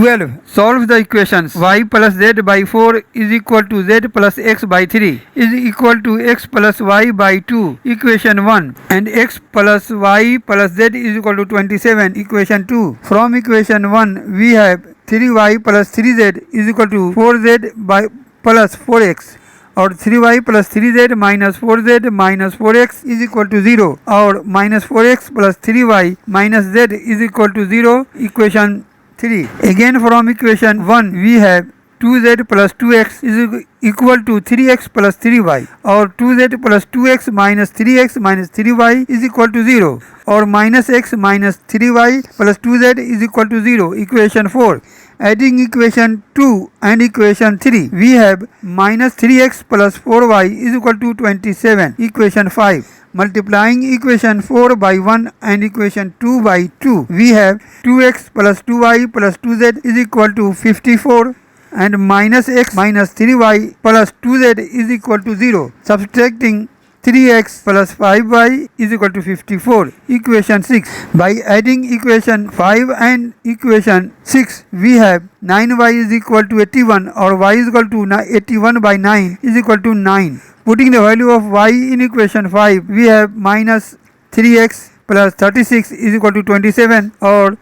12. Solve the equations y plus z by 4 is equal to z plus x by 3 is equal to x plus y by 2, equation 1, and x plus y plus z is equal to 27, equation 2. From equation 1 we have 3y plus 3z is equal to 4z by plus 4x, or 3y plus 3z minus 4z minus 4x is equal to 0, or minus 4x plus 3y minus z is equal to 0, equation 3. Again from equation 1 we have 2z plus 2x is equal to 3x plus 3y, or 2z plus 2x minus 3x minus 3y is equal to 0, or minus x minus 3y plus 2z is equal to 0, equation 4. Adding equation 2 and equation 3, we have minus 3x plus 4y is equal to 27, equation 5. Multiplying equation 4 by 1 and equation 2 by 2, we have 2x plus 2y plus 2z is equal to 54, and minus x minus 3y plus 2z is equal to 0. Subtracting 3x plus 5y is equal to 54, equation 6. By adding equation 5 and equation 6, we have 9y is equal to 81, or y is equal to 81 by 9 is equal to 9. Putting the value of y in equation 5, we have minus 3x plus 36 is equal to 27, or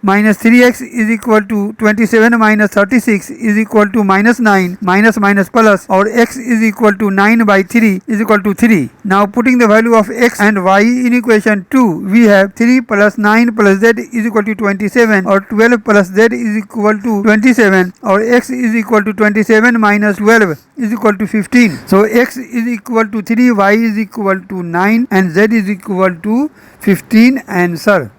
minus 3x is equal to 27 minus 36 is equal to minus 9, minus minus plus, or x is equal to 9 by 3 is equal to 3. Now putting the value of x and y in equation 2, we have 3 plus 9 plus z is equal to 27, or 12 plus z is equal to 27, or x is equal to 27 minus 12 is equal to 15. So x is equal to 3, y is equal to 9, and z is equal to 15. Answer.